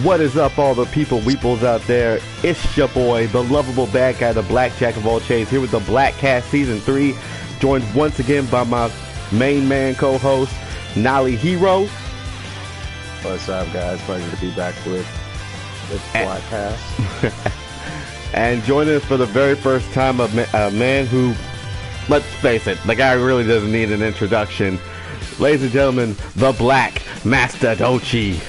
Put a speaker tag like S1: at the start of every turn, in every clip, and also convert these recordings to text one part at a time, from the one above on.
S1: What is up, all the people weeples out there? It's your boy, the lovable bad guy, the BlakJack of all trades, here with the Blak Cast Season 3, joined once again by my main man co-host, Nolly Hero.
S2: What's up, guys? Pleasure to be back with Blak Cast.
S1: And joining us for the very first time, a man who, let's face it, the guy really doesn't need an introduction. Ladies and gentlemen, the Black Mastadonte.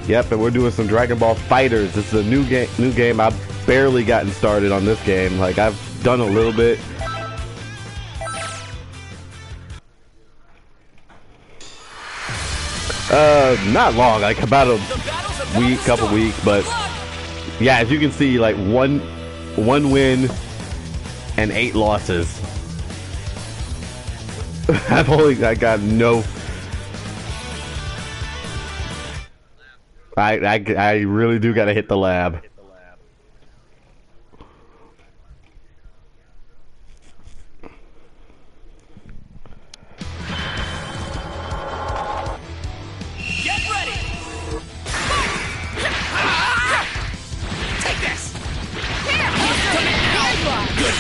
S1: Yep, and we're doing some Dragon Ball FighterZ. This is a new game. I've barely gotten started on this game. Like, I've done a little bit. Not long, like about a week, couple weeks, but yeah, as you can see, like one win and 8 losses. I got no. I really do gotta hit the lab.
S3: Get ready. Take this. Here. There you are. Good.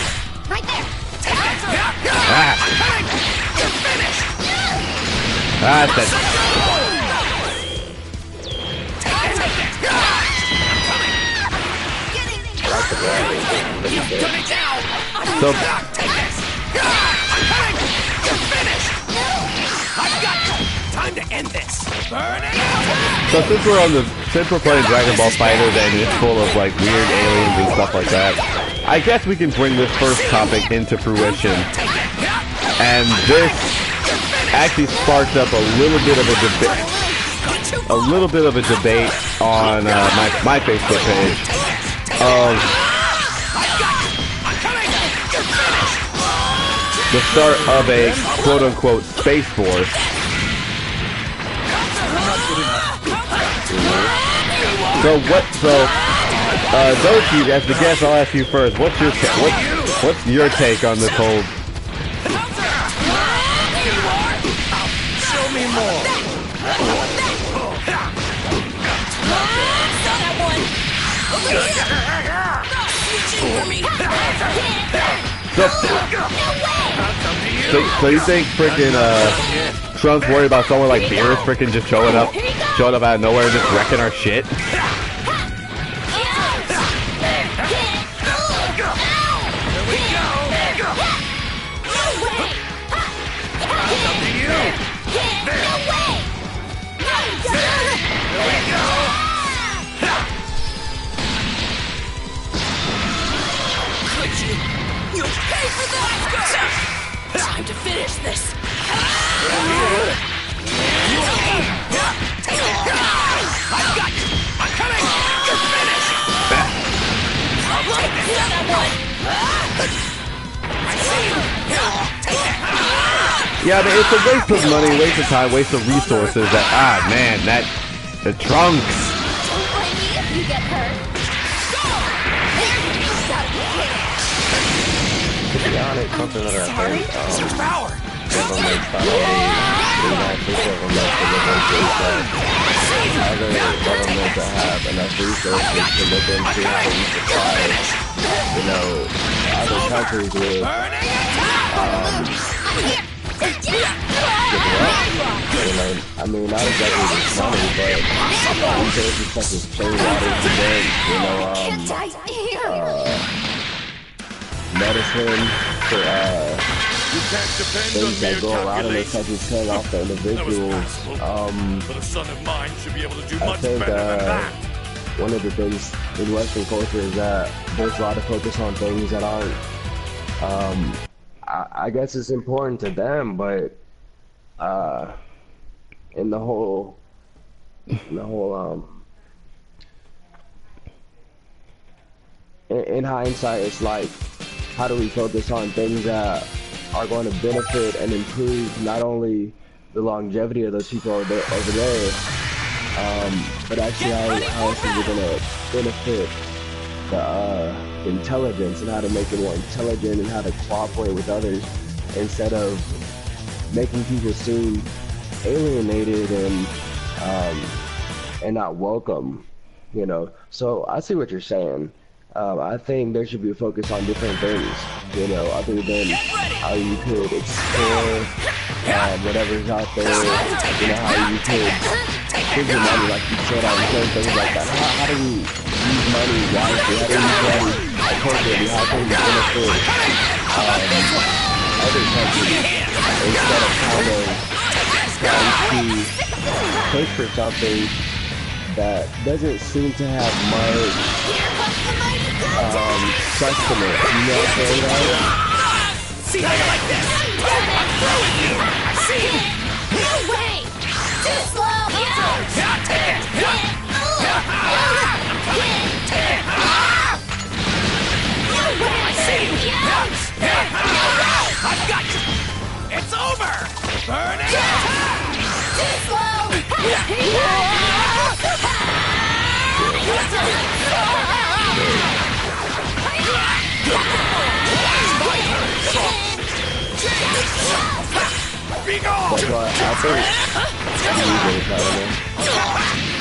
S3: Right there. Take this. You're finished.
S1: That's it. So,
S3: Take this! I'm coming! You're finished! I've got you! Time to end this! Burn it out!
S1: so since we're playing Dragon Ball FighterZ and it's full of like weird aliens and stuff like that, I guess we can bring this first topic into fruition. And this actually sparked up a little bit of a debate on my Facebook page of the start of a quote-unquote Space Force. Doki, as the guest, I'll ask you first. What's your take on this whole?
S3: Show me more.
S1: So you think freaking Trunks worried about someone like Beerus freaking just showing up out of nowhere and just wrecking our shit?
S3: You pay for that! Time to finish this! I've got you! I'm coming! You're finished! I'll take this!
S1: Yeah, but it's a waste of money, waste of time, waste of resources. The Trunks.
S4: Don't blame me if you get hurt.
S2: To be honest, something that I think governments not only the United States government to look into is that other governments that have enough resources to look into how we supply, other countries with I mean, not exactly just money, but resources such as clean water to drink, medicine for things that go around in this country, killing off the individuals.
S3: But a son of mine should be able to do
S2: I
S3: much
S2: think
S3: better than that.
S2: one of the things in Western culture is that there's a lot of focus on things that aren't. I guess it's important to them, but in the whole in hindsight, it's like, how do we focus on things that are going to benefit and improve not only the longevity of those people over there, but actually how else is it going to benefit the intelligence and how to make it more intelligent and how to cooperate with others instead of making people seem alienated and not welcome, you know. So I see what you're saying. I think there should be a focus on different things, you know, other than how you could explore whatever's out there, you know, how you could figure money, like you said, on certain things like that. How do we use money wisely? How do we use money appropriately? How can we benefit other countries instead of kind of trying to push for something that doesn't seem to have much sustenance, you know what I'm saying, guys?
S3: See how you like this? I'm through with you! I see you!
S4: No way! Too slow!
S3: Yeah, take it! I see you! I've got you! It's over! Burn it!
S4: Too slow!
S3: Be gone!
S2: That's why I think you really proud of him.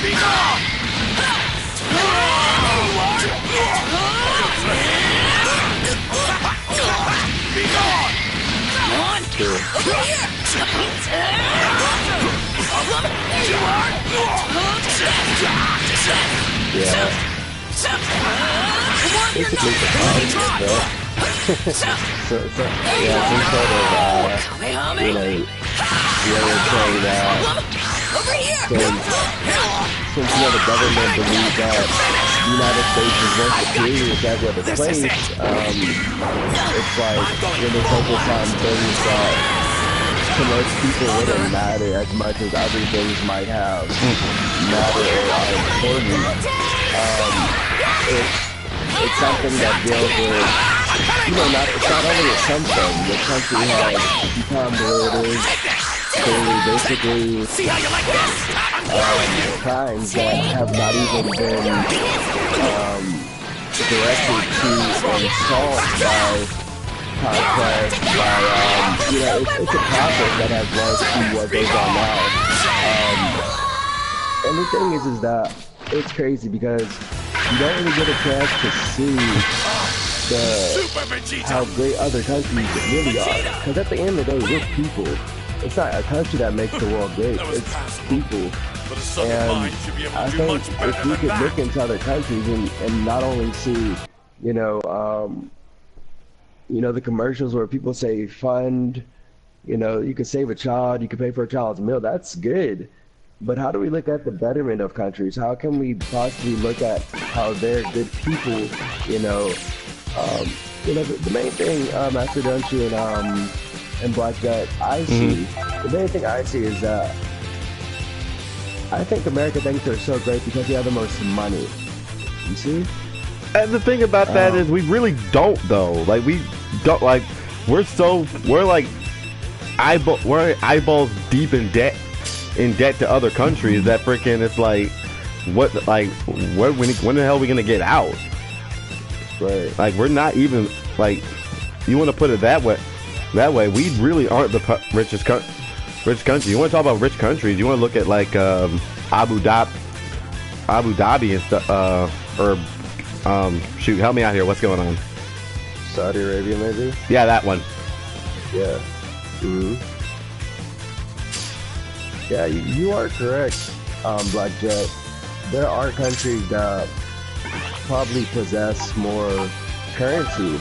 S3: Be gone! Be gone!
S2: Sure. Yeah. Basically, the problem, bro. so, yeah, some sort of, you know, the other saying that since you know, the government believes that the United States is more superior to every other place, it's like when they focus on things that to most people wouldn't matter as much as other things might have matter or are important. It's something that deals with, you know, it's not only a symptom. The country has become where it is through basically crimes that have not even been directed to and solved by conquest, by, you know, it's a process that has led to what goes on now. And the thing is that it's crazy because you don't really get a chance to see how great other countries really are. Because at the end of the day, we're people. It's not a country that makes the world great. It's people. And I think if we could look into other countries and not only see, you know, the commercials where people say fund, you know, you could save a child, you could pay for a child's meal. That's good. But how do we look at the betterment of countries? How can we possibly look at how they're good people? You know, the main thing, Mastadonte and BlakJack, I see. The main thing I see is that I think America thinks they're so great because they have the most money. You see?
S1: And the thing about that is we really don't, though. Like, we don't, like, we're like eyeballs deep in debt to other countries that freaking, it's like, when the hell are we gonna get out?
S2: Right.
S1: Like, we're not even, like, you want to put it that way, we really aren't the rich country. You want to talk about rich countries, you want to look at, like, Abu Dhabi and stuff, shoot, help me out here, what's going on?
S2: Saudi Arabia, maybe?
S1: Yeah, that one.
S2: Yeah. Yeah, you are correct, BlakJack. There are countries that probably possess more currency.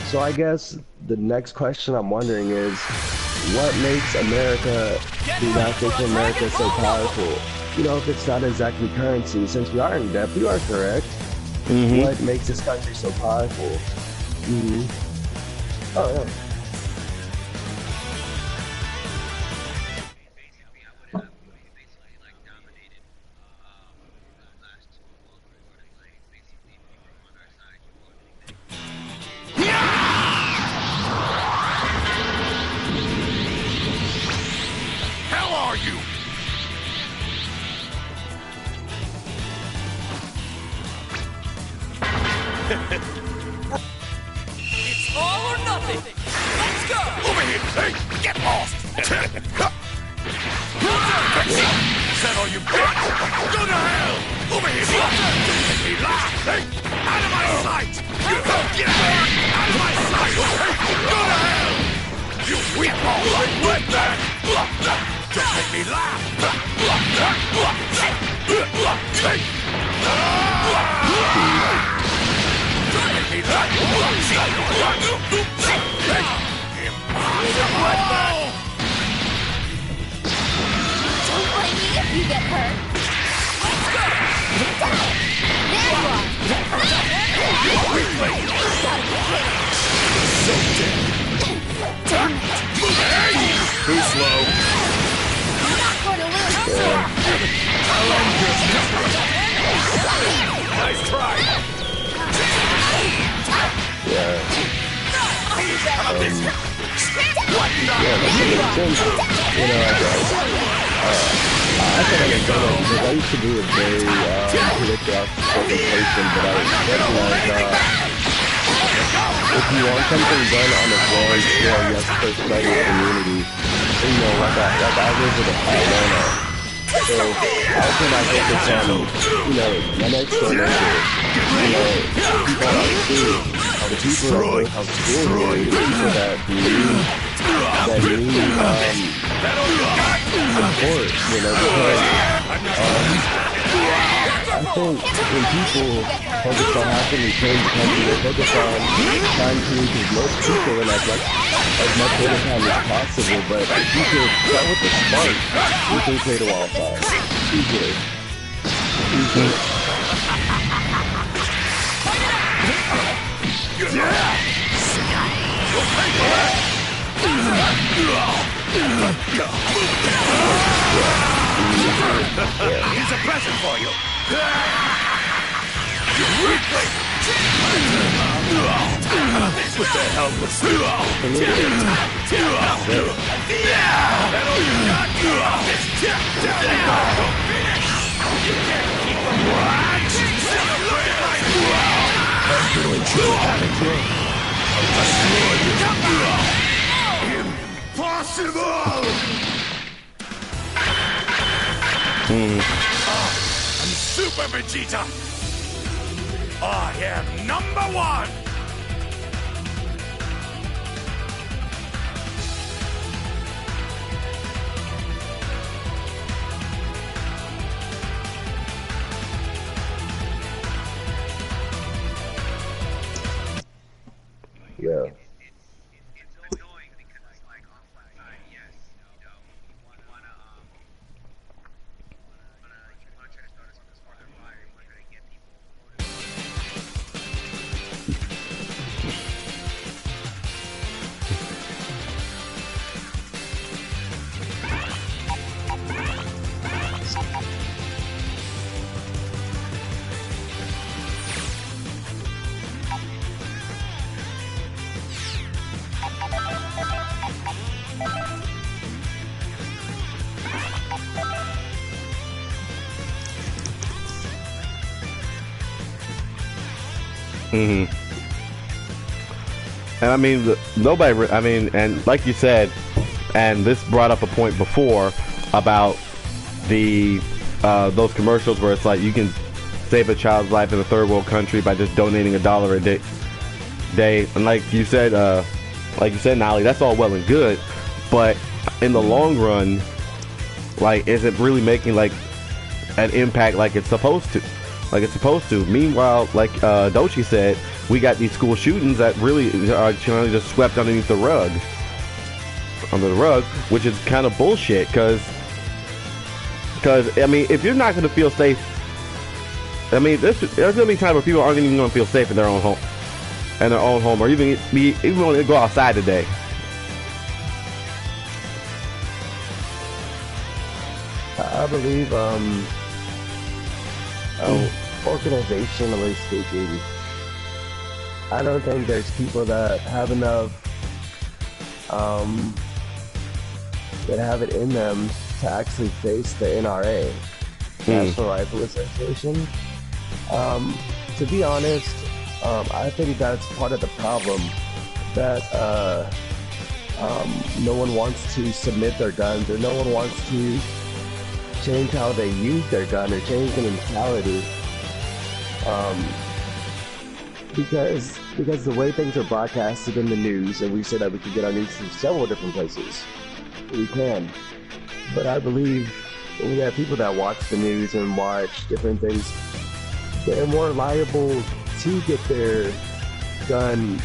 S2: So I guess the next question I'm wondering is, what makes America, the United States of America, so powerful? You know, if it's not exactly currency, since we are in debt, you are correct. What makes this country so powerful? Oh, yeah.
S3: It's all or nothing! all you got! Go to hell! Over here! Don't make me laugh! Out of my sight! Get out of my sight! Go to hell! You weak ball! What that? Don't make me laugh!
S4: Don't blame me if you get hurt. There you are. Damn it.
S3: Too slow.
S4: I'm not going to lose.
S3: Nice try.
S2: Yeah.
S3: How about this? What the?
S2: Yeah, that makes sense. You know, I thought I was done it because I used to be a very predictive person, but I recognize if you want something done on a grand scale, you have to first study the community. You know, like I live with Atlanta. So how can I focus on, you know, my next door neighbor, you know, people on the street, or the people that work on school here, the people that need support, you know, because I think when people focus on how can we change the country, they focus on trying to reach as most people in as much time as possible, but if you could start with the spark, we can create a wildfire. Easily.
S3: Here's a present for you. What the hell was that? Impossible! I'm Super Vegeta! I am #1!
S2: Yeah.
S5: It's so annoying because it's like on yes, you wanna try to start us on this farther fire, you wanna try to get people
S1: And I mean, and like you said, and this brought up a point before about the those commercials where it's like you can save a child's life in a third world country by just donating $1 a day. And like you said, Nolly, that's all well and good, but in the long run, like, is it really making like an impact like it's supposed to? Meanwhile, like Dochi said, we got these school shootings that really are just swept underneath the rug. Which is kind of bullshit, because I mean, if you're not going to feel safe, I mean, there's going to be times where people aren't even going to feel safe in their own home, or even when they go outside today.
S2: I believe, organizationally speaking, I don't think there's people that have enough, that have it in them to actually face the NRA, National Rifle Association. To be honest, I think that's part of the problem, that no one wants to submit their guns, or no one wants to change how they use their gun or change the mentality. Because the way things are broadcasted in the news, and we said that we could get our news from several different places, we can. But I believe when we have people that watch the news and watch different things, they're more liable to get their gun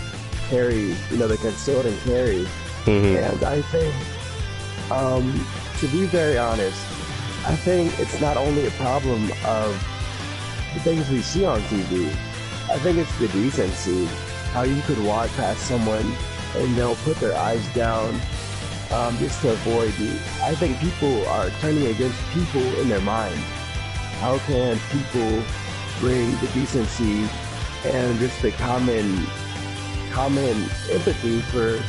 S2: carry, the concealed and carry. And I think, to be very honest, I think it's not only a problem of the things we see on TV. I think it's the decency, how you could walk past someone and they'll put their eyes down just to avoid you. I think people are turning against people in their mind. How can people bring the decency and just the common empathy for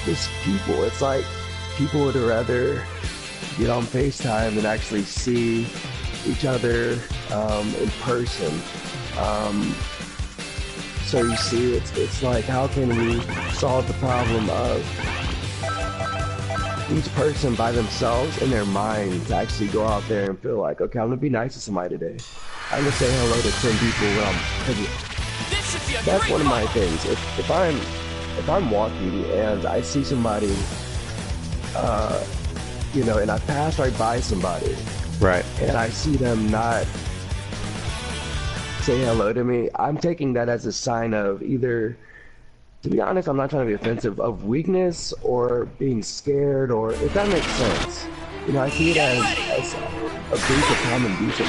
S2: just people? It's like people would rather get on FaceTime than actually see each other in person. So you see, it's like, how can we solve the problem of each person by themselves in their mind to actually go out there and feel like, okay, I'm gonna be nice to somebody today. I'm gonna say hello to 10 people when that's one of my things. If I'm walking and I see somebody, and I pass right by somebody,
S1: right,
S2: and I see them not say hello to me, I'm taking that as a sign of either, to be honest, I'm not trying to be offensive, of weakness or being scared, or if that makes sense. I see it as a breach of common decency.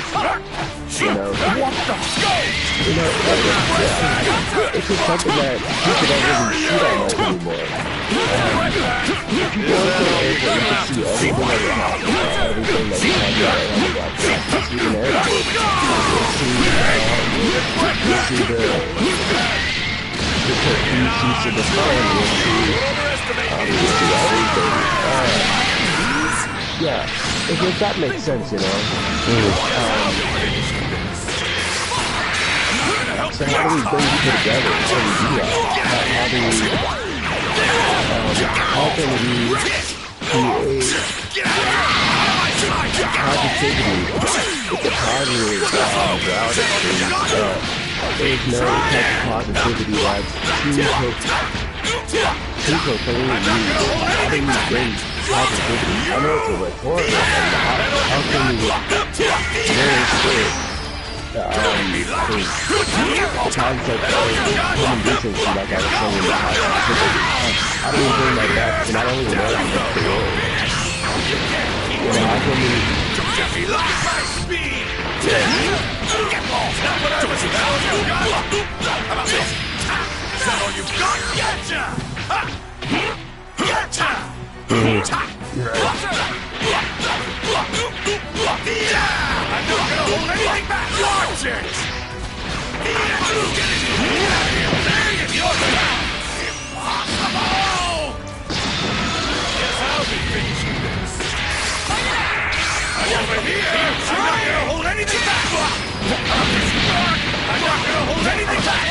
S2: It's just something that people don't really see that much anymore. If you go into an area where you can see everything that is happening, everything that is happening on the Blak Cast, you see an airport, you see the use of the phone, you see everything. Yeah, if that makes sense, So how do we bring people together? How do we do that? How can we create positivity? It's a positive route. There's no type of positivity that's too profoundly used. How do we bring positivity? I know it's a rhetorical, how can we very clear the concept of human decency, like I was saying in the past? How do we bring that back to not only America, but the world? How can we...
S3: I'm not gonna hold anything back! Watch it! Impossible! Guess I'll be finishing this. I'm over here! I'm not gonna hold anything back! I'm not gonna hold anything back!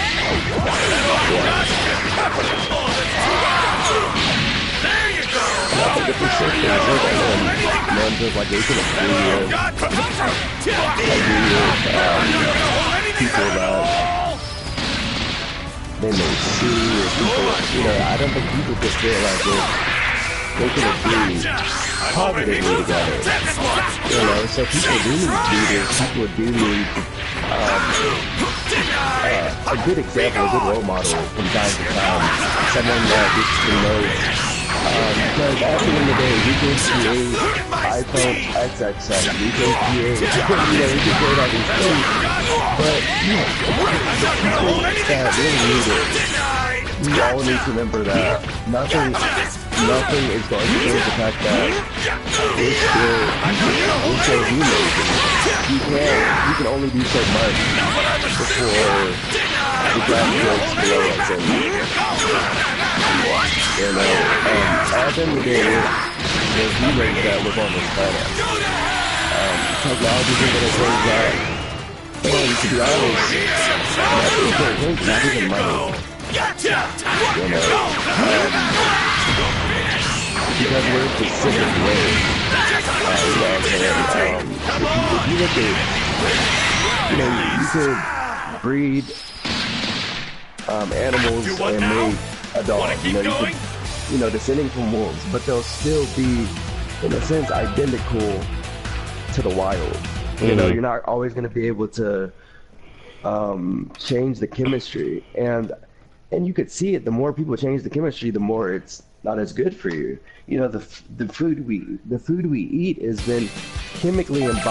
S3: There you go!
S2: If we say things like men just like they can agree with people that they may see, or people, I don't think people just feel like they can agree positively together. So people do need leaders, people do need a good example, a good role model from time to time, someone that just promotes. Because at the end of the day, we can create iPhone XXX, we can create, we can create all these things, but the people that really need it, we all need to remember that nothing is going to change the fact that we're still humans. You can only do so much before the glass breaks below us, and at the end of the day, there's humans that live on this planet. Technology isn't going to change that. And to be honest, nothing's going to change, not even money. Because we're specific ways. you look at, you could breed animals and make a dog. You could, descending from wolves, but they'll still be, in a sense, identical to the wild. You know, you're not always going to be able to change the chemistry, and you could see it. The more people change the chemistry, the more it's not as good for you. You know, the food we eat has been chemically and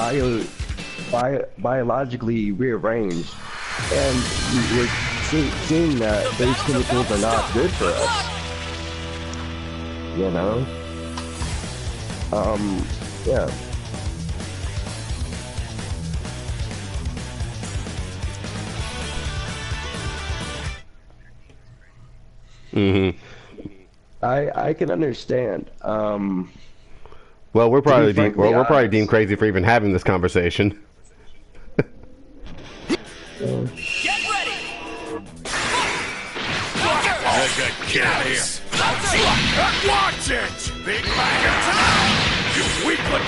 S2: biologically rearranged, and we're seeing that those chemicals are not good for us. You know, yeah. I can understand.
S1: Well, we're probably deemed crazy for even having this conversation.
S3: Get ready! Get out of here! Watch it! Big bag of time! You weakling!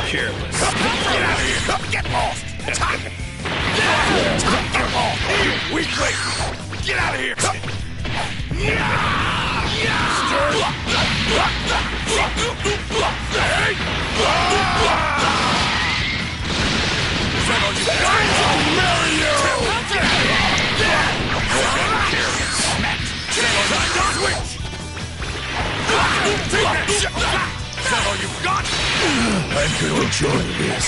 S3: Careless! Get out of here! Get lost! Get lost! You weakling! Get out of here! I'm gonna enjoy this.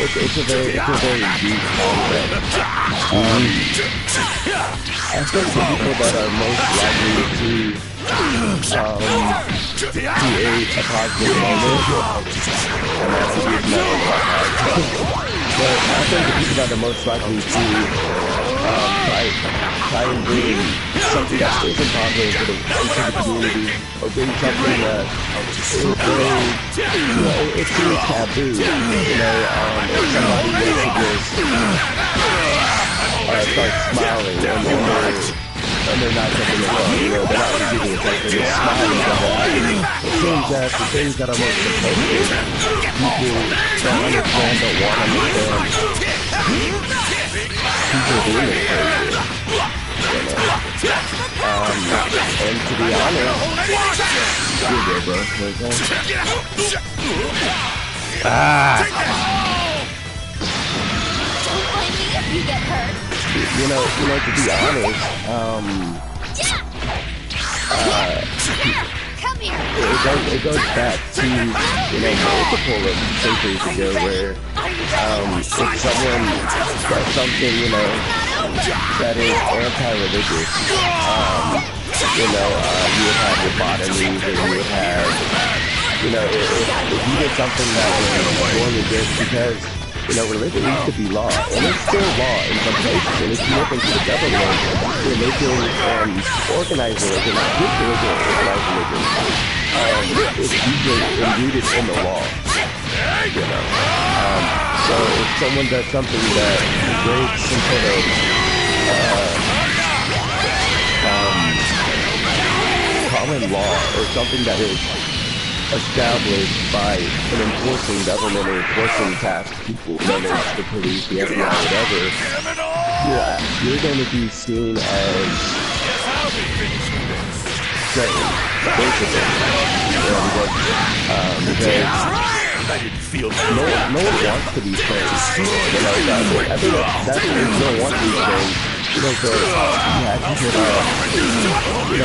S2: It's a very deep concept. I think the people that are most likely to create a positive moment, and that's a huge number. But I think the people that are most likely to try and bring something that isn't positive into the community, or bring something that is very, it seems taboo. If somebody wants to just start smiling and they're not taking it wrong, they're not receiving attention, they're just smiling because they're happy. It seems that the things that are most supportive, people don't understand, don't want to understand. People are doing it crazy. And to be honest, you're good, bro.
S4: Don't blame me if you get hurt.
S2: To be honest,
S4: Come here.
S2: it goes back to, multiple centuries ago where, if someone does something, that is anti-religious, you would have your bottomies, and you would have, if you did something that was going against, because religion used to be law, and it's still law in some places. And if you look into the government, religion and organized religion, good religion, organized religion, it's usually rooted in the law. So if someone does something that breaks some sort of common law, or something that is established by an enforcing government or enforcing task people, whether it's the police, the FBI, whatever, you're going to be seen as strange, basically. Because no one wants to be strange. I think that's what you don't want to be strange. People that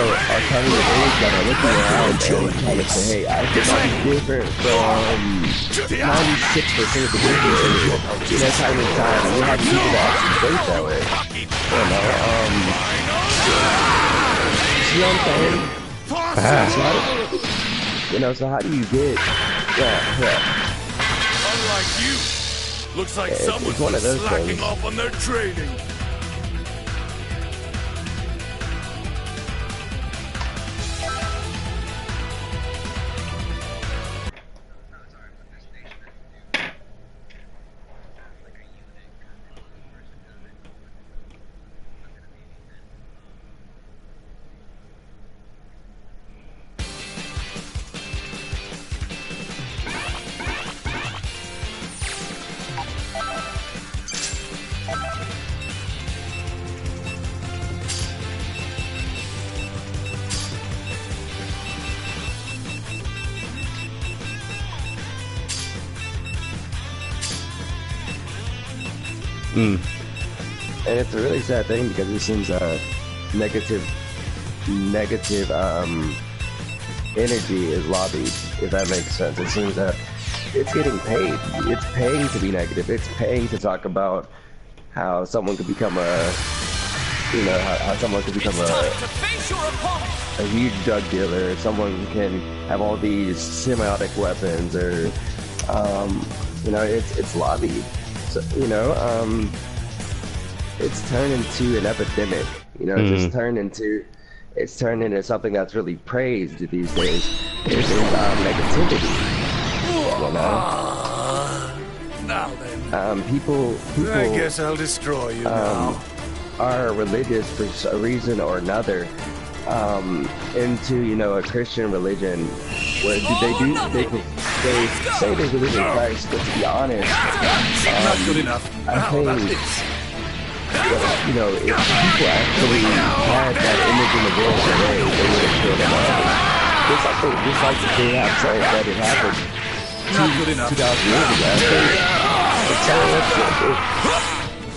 S2: are coming of age that are looking around and trying to say, hey, I think I'm different from 96% of the people time and time. We have people that actually think that way. See what I'm saying? So how do you get,
S3: Unlike you, looks like someone's
S2: one of those
S3: slacking
S2: things.
S3: off on their training.
S1: Mm.
S2: And it's a really sad thing because it seems negative energy is lobbied, if that makes sense. It seems that it's getting paid. It's paying to be negative. It's paying to talk about how someone could become how someone could become a huge drug dealer. Someone can have all these semiotic weapons, or it's lobbied. So, it's turned into an epidemic. It's turned into something that's really praised these days. It's negativity.
S3: Now then.
S2: People.
S3: I guess I'll destroy you now.
S2: Are religious for a reason or another, into a Christian religion, where they say they believe in Christ, but to be honest,
S3: Not good enough.
S2: I think if people actually had that image in the world today, they would have killed them all. Just like they have said that it happened 2,000 years ago.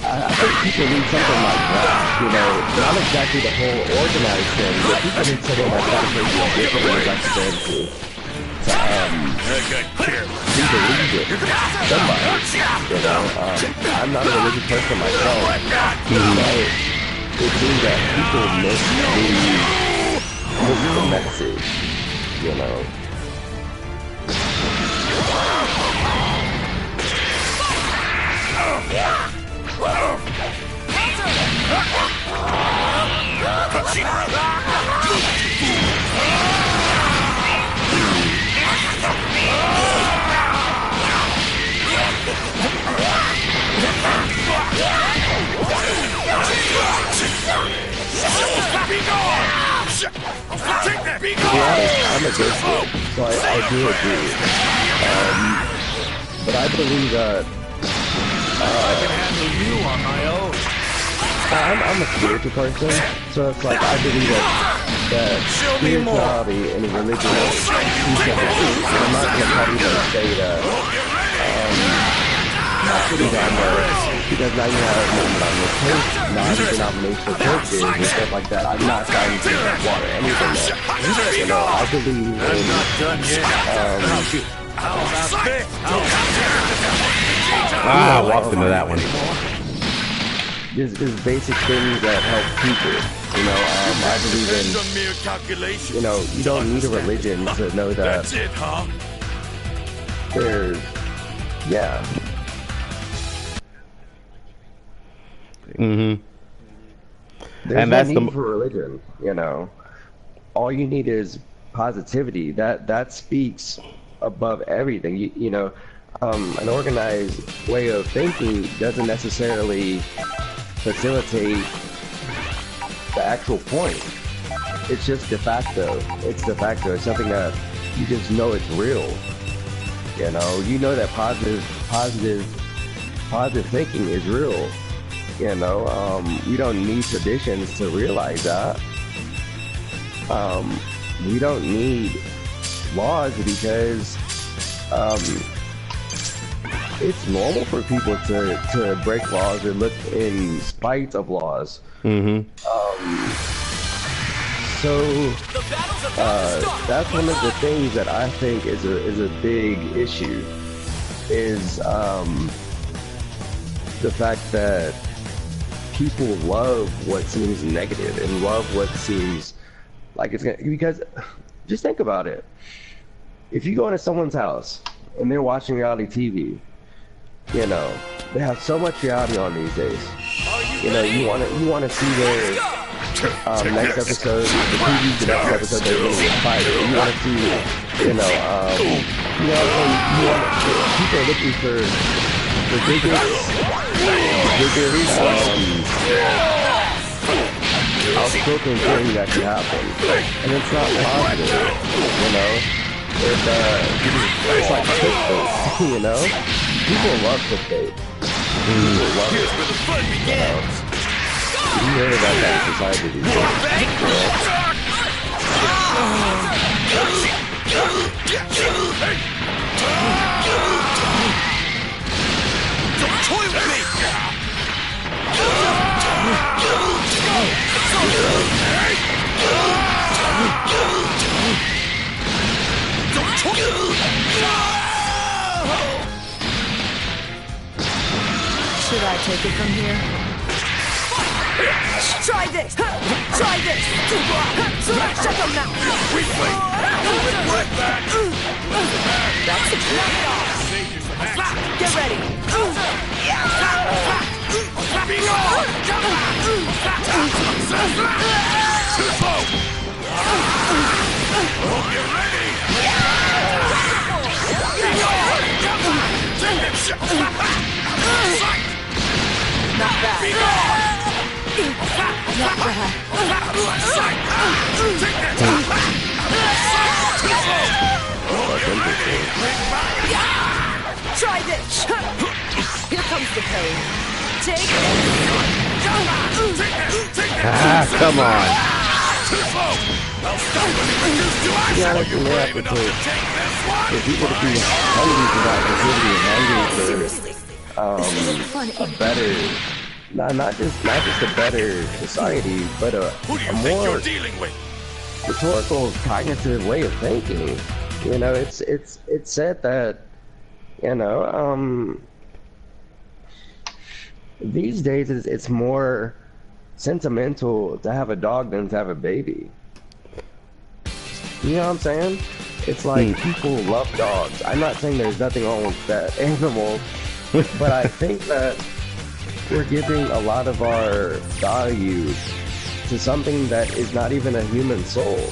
S2: I think people need something like that, not exactly the whole organized thing, but people need something like that for different like to be believe it. Somebody, I'm not a religious person myself, but it seems that people miss the message, I'm against it, so I do agree. But I believe that
S3: I can handle you on my own.
S2: I'm a spiritual person, so it's like I believe that spirituality and religion are two separate things. And I'm not going to probably say that because now you have non-denominational churches and stuff like that. I'm not trying to water anything there. I believe in
S1: I walked into that one.
S2: Just basic things that help people. I believe in, you don't need a religion to know that
S3: That's it, huh?
S2: there's, yeah.
S1: Mm-hmm.
S2: There's
S1: And
S2: no
S1: that's
S2: need for religion, All you need is positivity. That speaks above everything. An organized way of thinking doesn't necessarily facilitate the actual point. It's just de facto. It's de facto. It's something that you just know it's real. You know that positive thinking is real. You don't need traditions to realize that. We don't need laws because it's normal for people to break laws or look in spite of laws.
S1: Mm-hmm.
S2: So that's one of the things that I think is a big issue, is the fact that people love what seems negative and love what seems like it's gonna, because just think about it. If you go into someone's house and they're watching reality TV, they have so much reality on these days. You want to see their next episode, the preview, the next episode they're going to get fired. You want to see, people are looking for the biggest outspoken thing that can happen, and it's not positive. It's like clickbait. People love clickbait. People love it. You hear about that in society these days.
S3: Don't toy with me!
S6: Should I take it from here? Try this! Try this! Shut your mouth! That's it! Knock it off! Get ready! Not bad. Not bad. Try this. Here comes the pain. Take it.
S1: Ah, come on.
S2: Yeah, that's the way because if people to be hungry for that, hungry for a better, not just a better society, but a more rhetorical, cognitive way of thinking. You know, it's said that, you know, these days it's more sentimental to have a dog than to have a baby. You know what I'm saying? It's like people love dogs. I'm not saying there's nothing wrong with that animal, but I think that we're giving a lot of our value to something that is not even a human soul.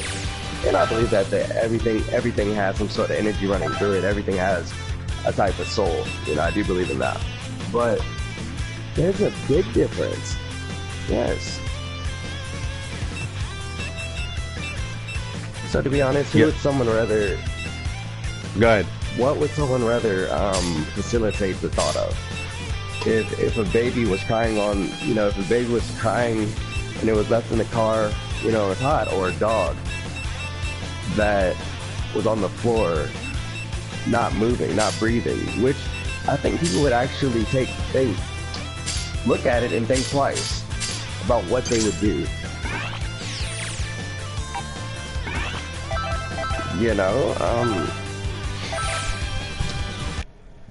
S2: And I believe that everything has some sort of energy running through it. Everything has a type of soul. You know, I do believe in that. But there's a big difference. Yes. So to be honest, who would someone rather?
S1: Go ahead.
S2: What would someone rather facilitate the thought of? If a baby was crying on, you know, if a baby was crying and it was left in the car, you know, it was hot, or a dog that was on the floor, not moving, not breathing, which I think people would actually look at it and think twice about what they would do. You know,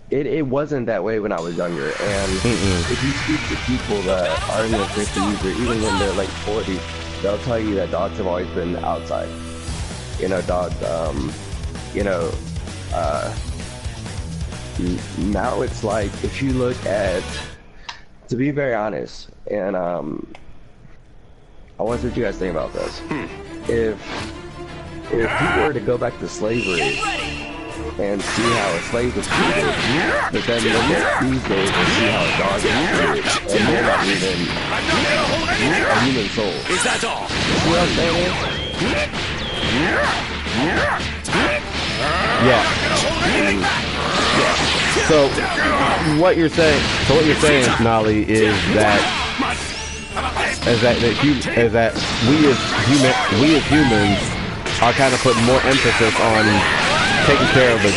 S2: it wasn't that way when I was younger, and if you speak to people that are in their 50s or even in their late 40s, they'll tell you that dogs have always been outside. You know, dogs, you know, now it's like, if you look at, to be very honest, and I want to see what you guys think about this. If people were to go back to slavery and see how a slave was treated, but then look these days and see how a dog is treated, and they're not even a human soul.
S3: Is that all?
S2: You know what I'm saying?
S1: Yeah. So what you're saying, Nolly, is that we as humans are kind of putting more emphasis on taking care of a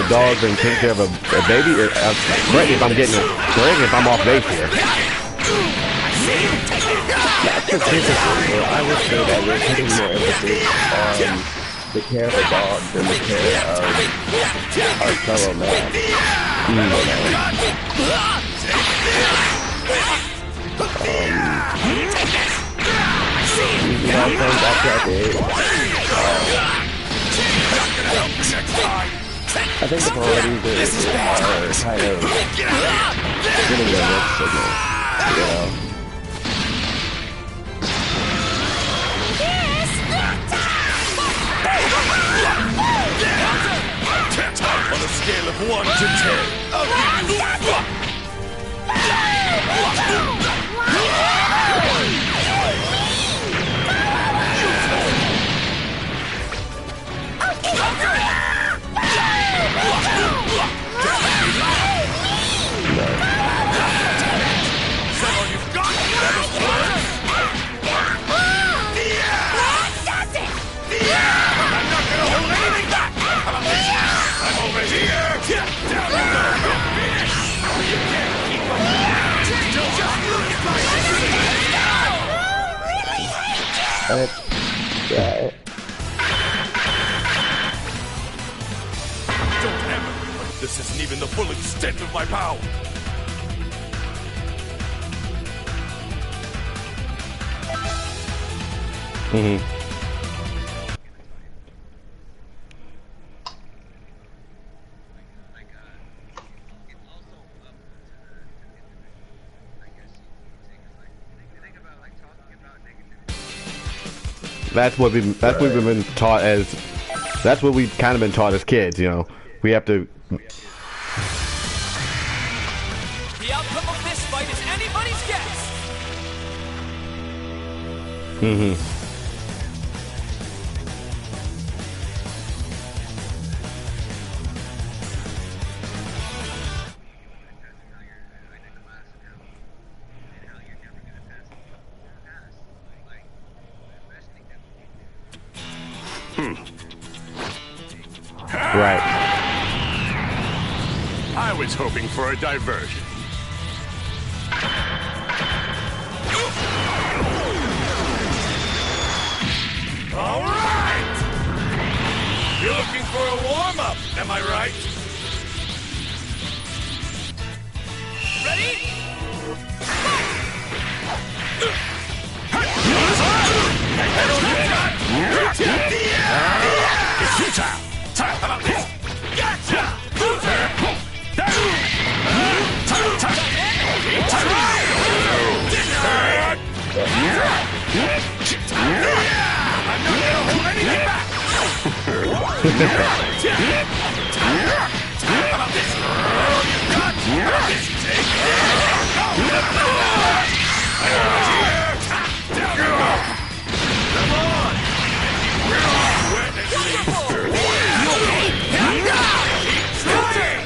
S1: dog than taking care of a baby. Correct me if I'm off base here.
S2: Not specifically, I would say that we're putting more emphasis on the care of a dog than the care of our fellow man. I think the priorities are kind of getting a mixed signal, you know?
S3: On a scale of 1 to 10, I'll give you Don't ever think this isn't even the full extent of my power.
S1: Mm-hmm. That's what we've been taught as. That's what we've kind of been taught as kids. You know, we have to.
S6: The outcome of this fight is anybody's guess.
S1: Mm-hmm. Right.
S3: I was hoping for a diversion. All right! You're looking for a warm-up, am I right?
S6: Ready?
S3: It's futile! How about this? Gotcha!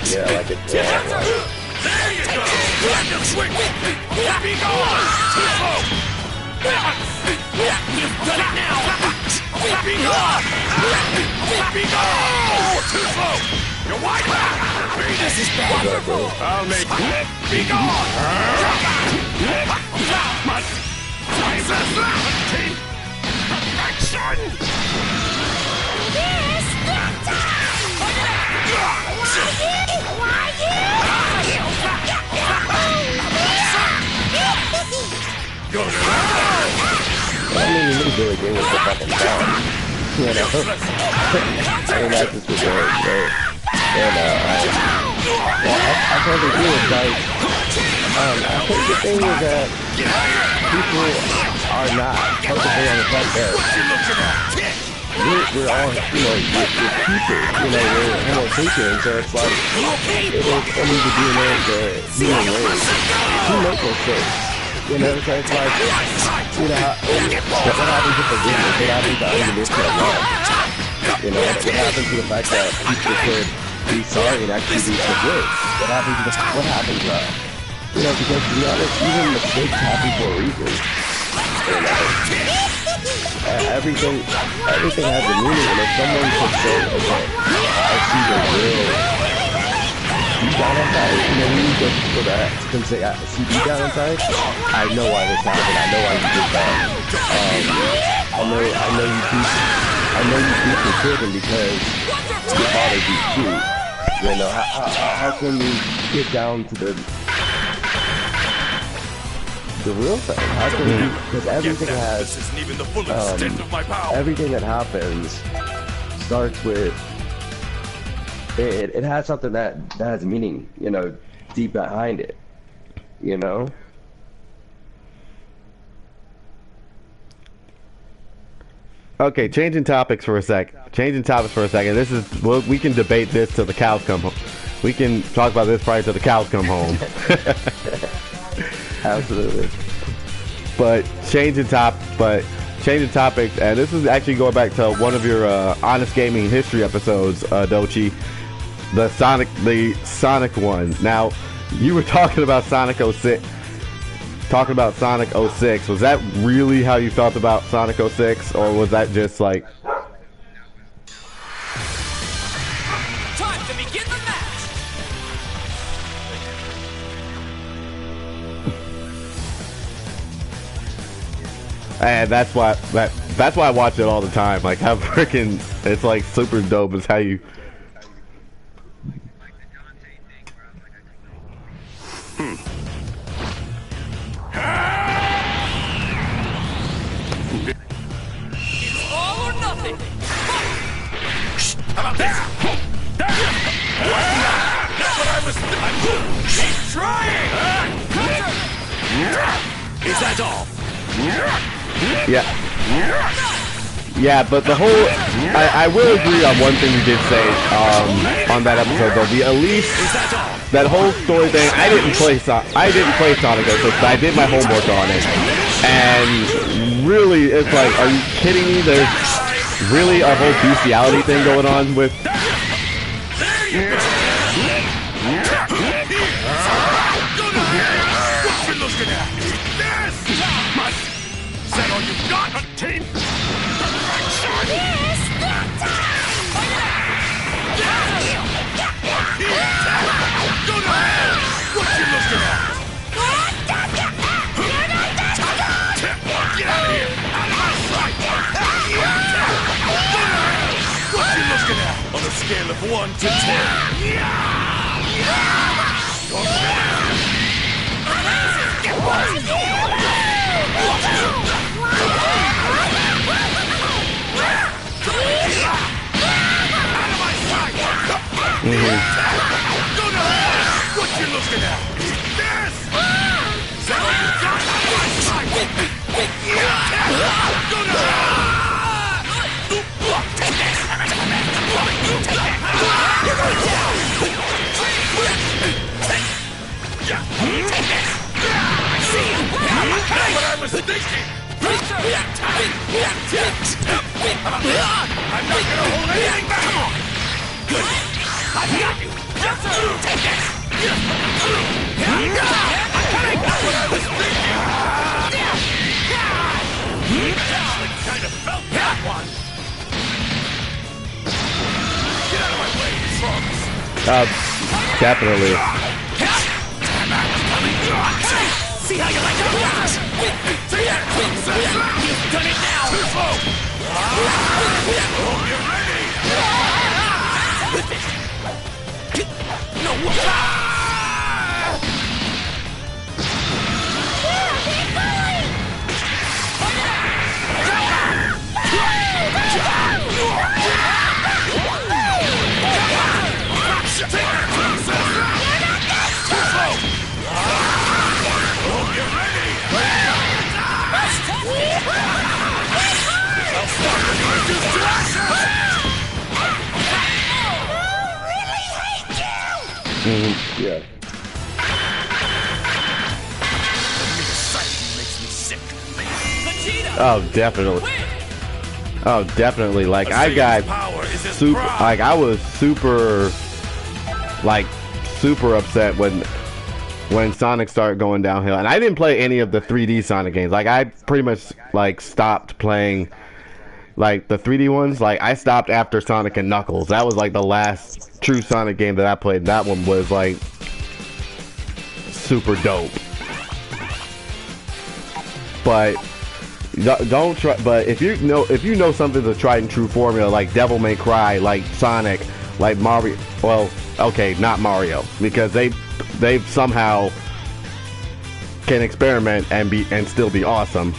S2: Yeah, like it.
S3: There you go! Swing! Be gone! Too slow! You've done it now! Be gone! Be gone! Too slow! You're wide back! This is bad! I'll make it! Be gone! Action! Go to
S2: I mean, he's really good with the fucking sound. You know? I mean, that's just the word, right? And, I told you, it's like, I think the thing is that people are not focusing on the fact that we're all, you know, we're people, you know, we're Homo sapiens, so it's like, it is only the DNA of the human race. We make mistakes, you know, so it's like, you know, what happens to forgiveness? What happens to unconditional love? You know, what happens to the fact that people could be sorry and actually be forgive? What happens to that? You know, because to be honest, even mistakes happen for a reason. You know, everything has a meaning, and if someone could say, okay, I see the real deep down inside, you know, when you get people that can say, I see deep down inside, I know why this happened, I know why you did that. I know you beat your children because your father beat you. You know, how can we get down to the real thing? How can we, because everything has,
S3: this isn't even the full extent of my power.
S2: everything that happens starts with, it has something that has meaning, you know, deep behind it, you know?
S1: Okay, changing topics for a second. This is, well, we can debate this till the cows come home. We can talk about this probably till the cows come home.
S2: Absolutely.
S1: But changing topics, and this is actually going back to one of your Honest Gaming History episodes, Dochi, the Sonic one. Now, you were talking about Sonic 06. Was that really how you felt about Sonic 06, or was that just like?
S6: Time to begin the match.
S1: And that's why I watch it all the time. Like, how freaking, it's like super dope is how you.
S3: Is that all?
S1: Yeah. Yeah, but the whole, I will agree on one thing you did say on that episode though. The Elise, that whole story thing. I didn't play Sonic 06, but I did my homework on it, and really, it's like, are you kidding me? There's really a whole bestiality thing going on with.
S3: Is that all you got, team? Go to hell! What you looking at? Get out of here! Out of my sight! Go to hell! What you looking at? On a scale of 1 to 10. Go to hell! What you looking at? This! Is that all you got? Out of my sight! Go to what I was thinking! I'm not gonna hold anything back! Come on! Good! I've got you! Yes, sir! Take this! That's what I was thinking! I kind of felt that one! Get out of my way, frogs!
S1: Definitely.
S3: See how you like that? You've done it now! Hope you're ready! No!
S2: Yeah.
S1: Oh, definitely. Oh, definitely. Like, I got super, like, I was super, like, super upset when Sonic started going downhill. And I didn't play any of the 3D Sonic games. Like, I pretty much, like, stopped playing, like, the 3D ones. Like, I stopped after Sonic and Knuckles. That was, like, the last true Sonic game that I played. That one was, like, super dope. But don't try. But if you know something's a tried and true formula, like Devil May Cry, like Sonic, like Mario. Well, okay, not Mario, because they somehow can experiment and still be awesome.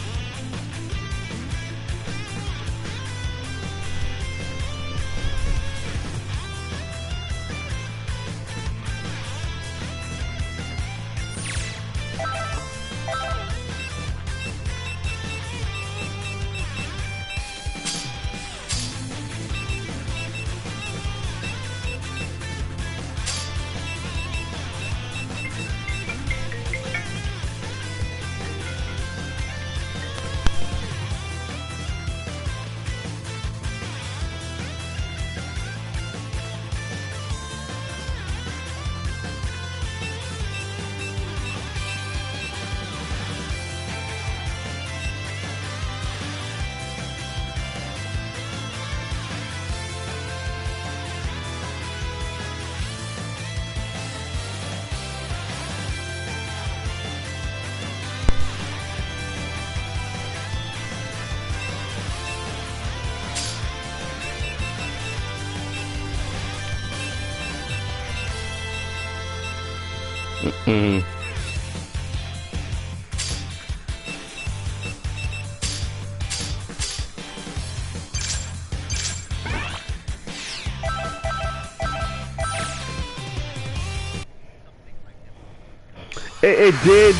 S1: It did.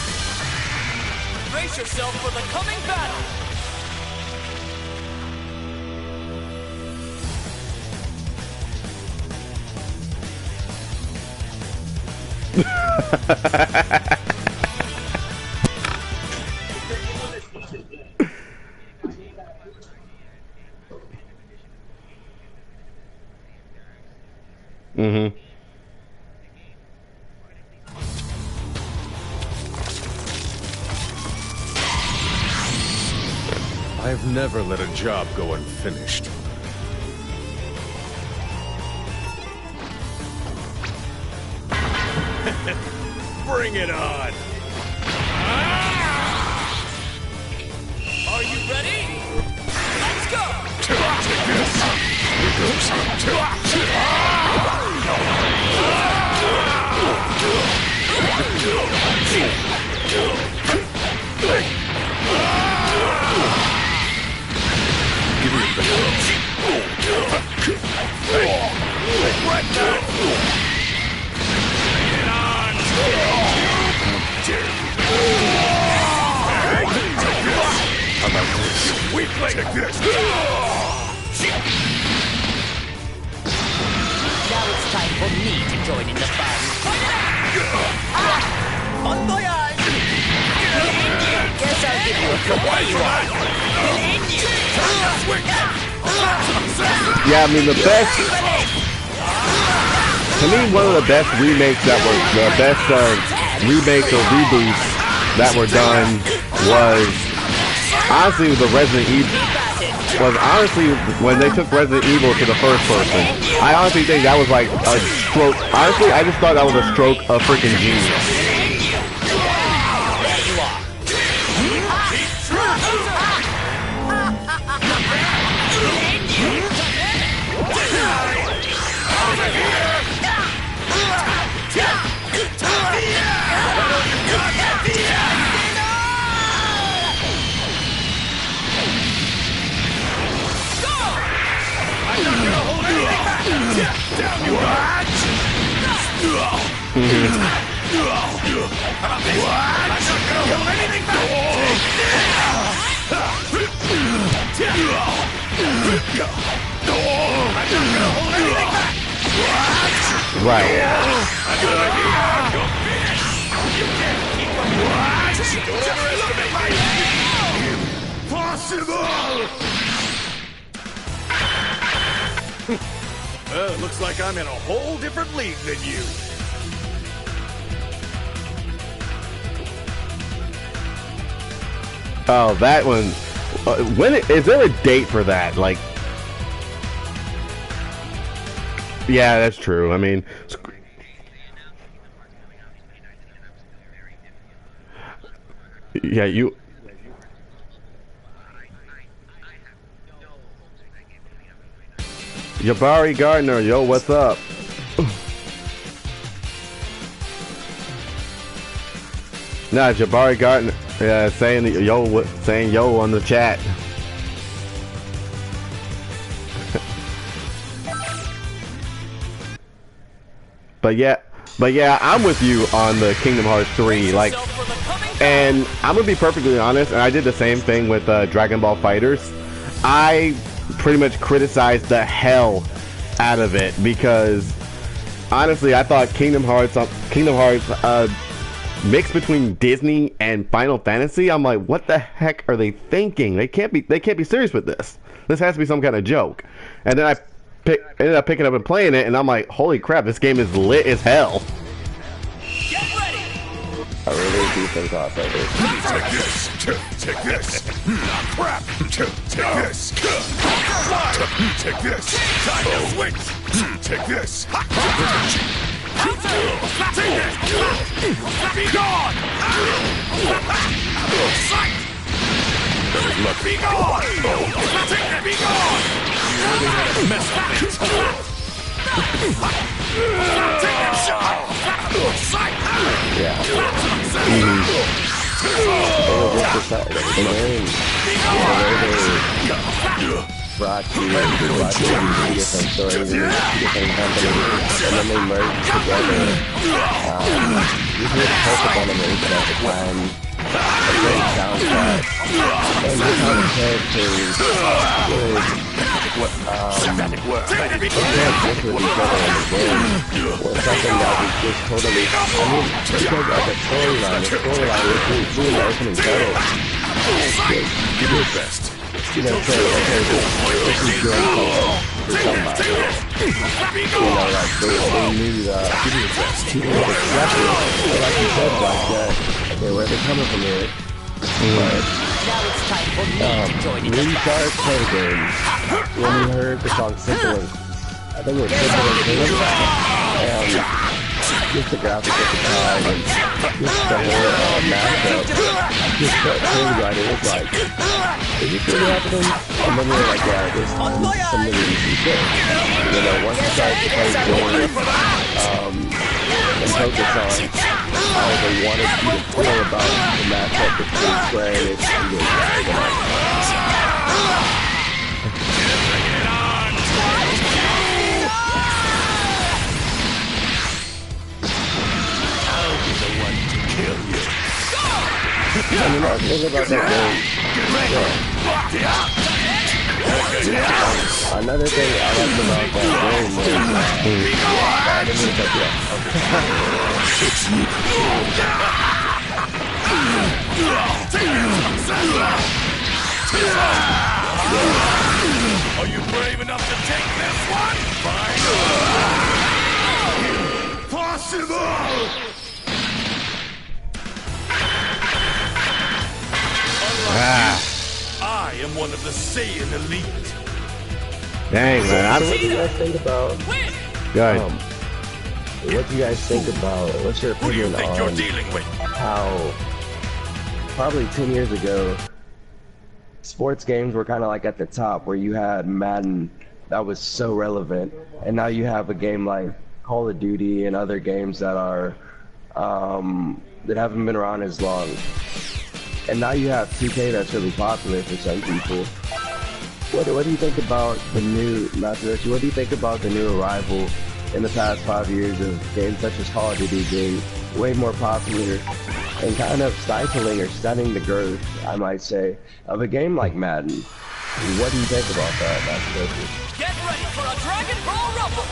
S6: Brace yourself for the coming battle.
S1: Mm-hmm.
S7: I've never let a job go unfinished.
S3: Bring it on!
S6: Are you ready? Let's go!
S7: Give me a How about this?
S3: We play this!
S8: Now it's time for me to join in the fun. Bon voyage! Guess I'll give you a flip while you are.
S1: Yeah, I mean the best. To me, one of the best remakes that were the best remakes or reboots that were done was honestly the Resident Evil. Was honestly when they took Resident Evil to the first person. I honestly think that was like a stroke. Honestly, I just thought that was a stroke of freaking genius.
S3: Down you are! I'm not gonna hold anything back!
S1: Right.
S3: Well, it looks like I'm in a whole different league than you.
S1: Oh, that one. Is there a date for that? Like, yeah, that's true. I mean, yeah, you. Jabari Gardner, yo, what's up? Nah, Jabari Gardner, yeah, saying yo on the chat. But yeah, I'm with you on the Kingdom Hearts 3. Like, and I'm gonna be perfectly honest, and I did the same thing with Dragon Ball FighterZ. I pretty much criticized the hell out of it because honestly, I thought Kingdom Hearts mixed between Disney and Final Fantasy. I'm like, what the heck are they thinking? They can't be serious with this. This has to be some kind of joke. And then I ended up picking up and playing it, and I'm like, holy crap, this game is lit as hell.
S6: Get ready!
S2: I really do think crossovers.
S3: Take this! Take this! Crap! Take this! Take this! Time to switch! Take this! Take this! Be gone! Sight! Be gone! Be gone! Mess with it! Take that shot! Sight!
S2: Yeah. brought to two different stories, two different companies, and then they merged together. You heard Pulse Animation at the time, a great soundtrack, and just how the characters would interact with each other in the game was something that was just totally, I mean, because of the storyline was really in the opening title.
S7: Give your best.
S2: You know, say, okay, this is doing something for somebody. You know, like, they knew that people were expecting, like you said, BlakJack, okay, where they're coming from here. But, when you started playing games, when you heard the song Simple and, I think it was Simple and Clean, and just the graphics at the time, and just the whole mashup, just felt crazy right. It was like, is this really happening? And then we were like, yeah, this is some really decent shit. You know, once you started to play games, and focus on how they wanted you to feel about the matchup between Square Enix and I mean, I think about that game. Yeah. Another thing I liked about that game was I didn't mean to cut you
S3: Are you brave enough to take this one? Fine. Possible! I am one of the Saiyan elite.
S1: Dang, man.
S2: What do you guys think about?
S1: Go ahead.
S2: What do you guys think about? What's your
S3: Who do you
S2: opinion
S3: think you're
S2: on
S3: dealing with?
S2: how probably 10 years ago sports games were kind of like at the top, where you had Madden that was so relevant, and now you have a game like Call of Duty and other games that are that haven't been around as long. And now you have 2K that's really popular for some people. What do you think about the new Mastadonte? What do you think about the new arrival in the past 5 years of games such as Call of Duty being way more popular and kind of stifling or stunning the growth, I might say, of a game like Madden? What do you think about that, Mastadonte?
S6: Get ready for a Dragon Ball Rumble!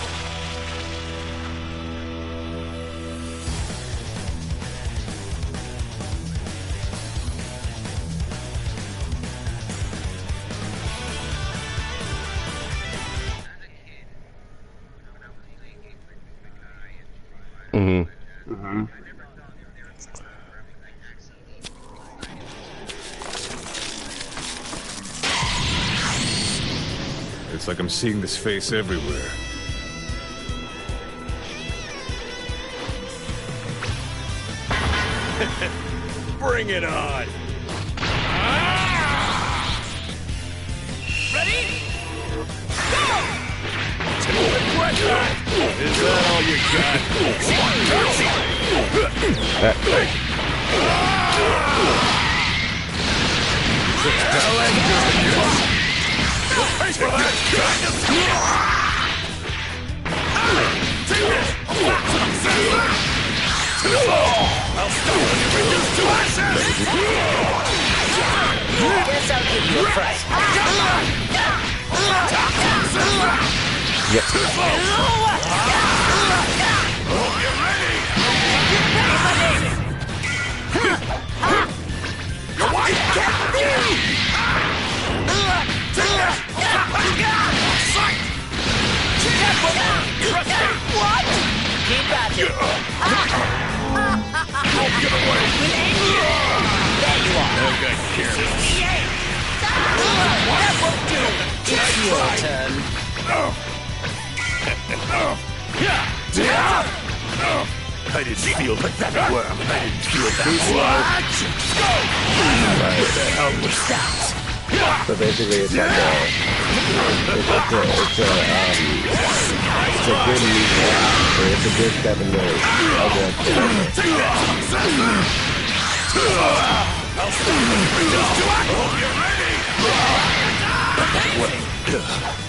S7: It's like I'm seeing this face everywhere.
S3: Bring it on!
S6: Ready? Go!
S3: Is that all you Pay for that! I'll stop when you reduce to ashes!
S8: Guess I'll give you a fright.
S3: Hope you're ready! Your wife can't be!
S8: What? Keep at it.
S3: Don't get away!
S8: There you are.
S3: Okay, here.
S8: That won't do. It's your turn.
S3: I didn't feel like that worm. I didn't feel that worm. What the hell was that?
S2: So basically, it's like it's a good music, or it's a good 7 days of
S3: I'll stop when you reduce to act. Hope you're ready!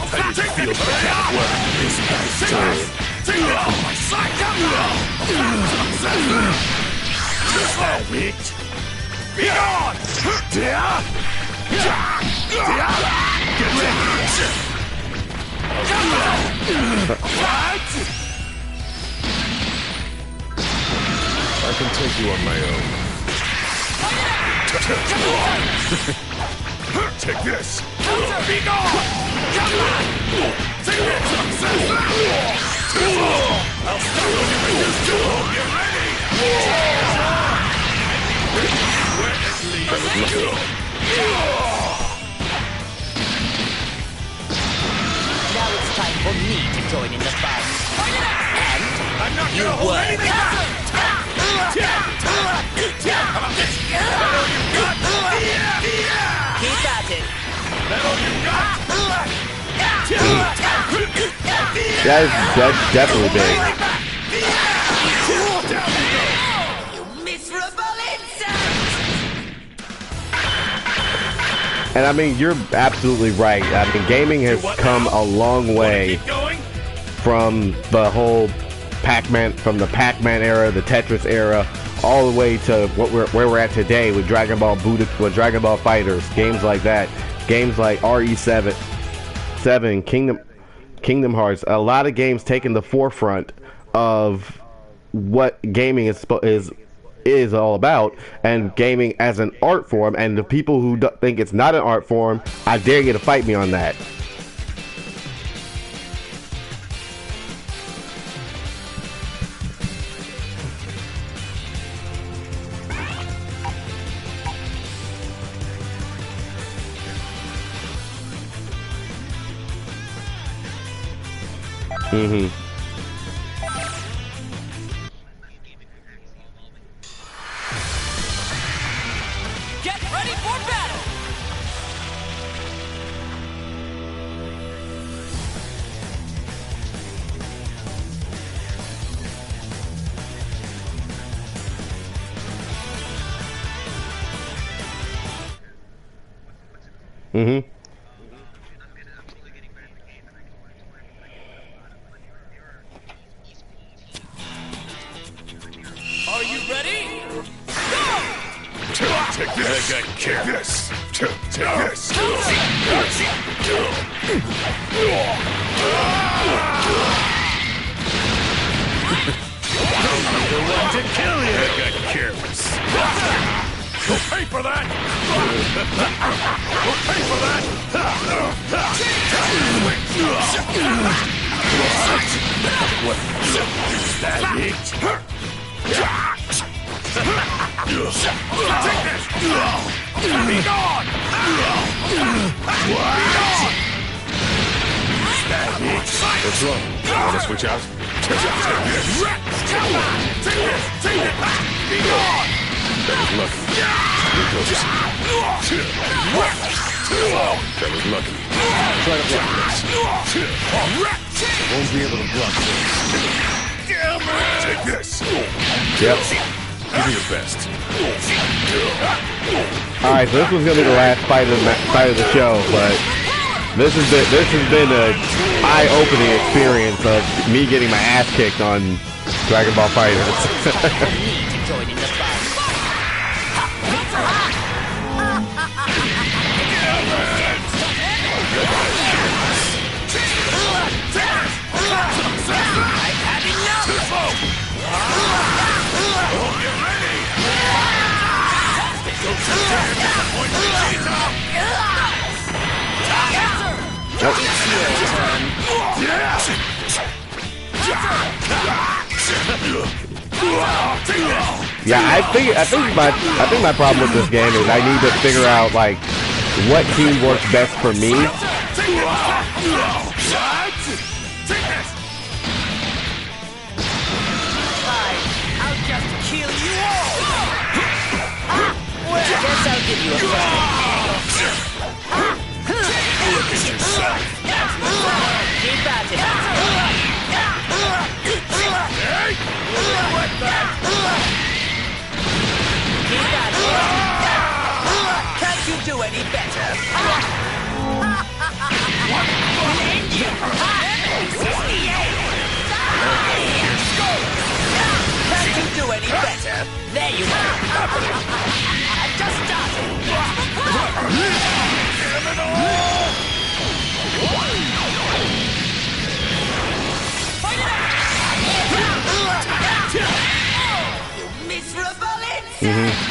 S3: I didn't feel that well. This guy's tired. Take it on my side. Be gone! Get ready!
S7: I can take you on my own.
S3: Take this! Be gone! Take this! I'll stop when you make this duel! Get ready!
S8: Now it's time for me to join in the fun. And
S3: I'm not
S8: you
S3: gonna hold
S8: were.
S3: anything back! How about this? That all you got?
S8: Keep at it.
S3: That all you got?
S1: That's definitely big.
S8: You miserable insect!
S1: And I mean, you're absolutely right. I mean, gaming has come a long way
S3: Keep going?
S1: from the whole Pac-Man, from the Pac-Man era, the Tetris era, all the way to where we're at today with Dragon Ball Dragon Ball Fighters, games like that, games like RE7, Kingdom Hearts. A lot of games taking the forefront of what gaming is all about, and gaming as an art form. And the people who think it's not an art form, I dare you to fight me on that. Mm-hmm.
S6: Get ready for battle!
S1: Mm-hmm.
S6: Are you ready?
S3: Take this! Take this! Take this! I'm the one to kill you! I got careless. You'll pay for that! You'll pay for that! What? Is that it? Take this! Be gone! Be gone! Is that it?
S7: What's wrong? Want to switch out?
S3: Take this! Take it! Be gone!
S7: That was lucky. Here goes. That was lucky. Try to block this. Won't be able to block this.
S3: Take this!
S1: Yep.
S7: Give me your best.
S1: All right, so this was gonna be the last fight of the show, but this has been a eye-opening experience of me getting my ass kicked on Dragon Ball Fighters.
S8: For me to join in the fun.
S6: I've had enough!
S1: Yeah, I think my problem with this game is I need to figure out like what team works best for me.
S8: I'll just kill you all! Well, I guess I'll give you a fight.
S3: Look at yourself.
S8: Keep at it. Keep at it. Can't you do any better?
S6: There you go. I've just started. Fight it out! You miserable insect!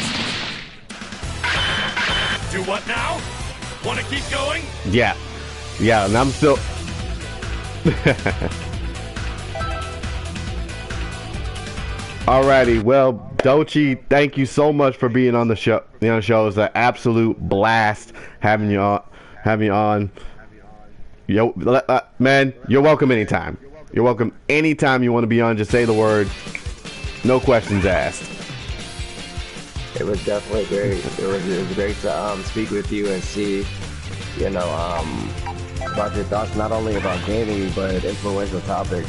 S3: Do what now? Want to keep going?
S1: Yeah. Yeah, and I'm still... Alrighty, well, Dochi, thank you so much for being on the show. You know, show is an absolute blast having you on. Yo, man, you're welcome anytime. You're welcome anytime you want to be on. Just say the word. No questions asked.
S2: It was definitely great. It was great to speak with you and see, you know, about your thoughts not only about gaming but influential topics.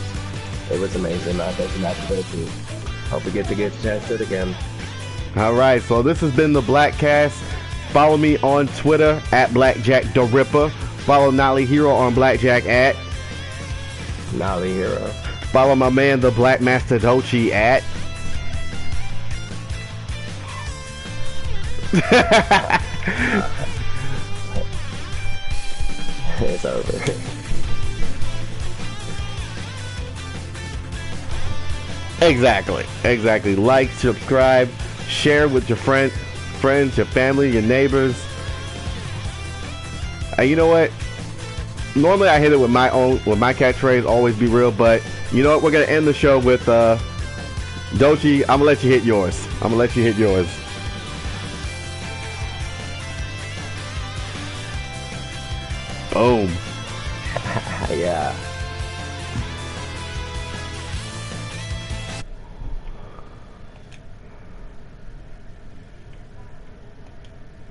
S2: It was amazing, man. Thank you, Mastadonte. Hope we get a chance to do it again.
S1: All right, so this has been the Blak Cast. Follow me on Twitter at BlakJack the Ripper. Follow Nolly Hero on BlakJack at
S2: Nolly Hero.
S1: Follow my man the Black Mastadonte at
S2: It's over.
S1: Exactly. Like, subscribe, share with your friends, your family, your neighbors. And you know what? Normally I hit it with my catchphrase, always be real, but you know what? We're gonna end the show with Dochi. I'm gonna let you hit yours. Boom.
S2: Yeah.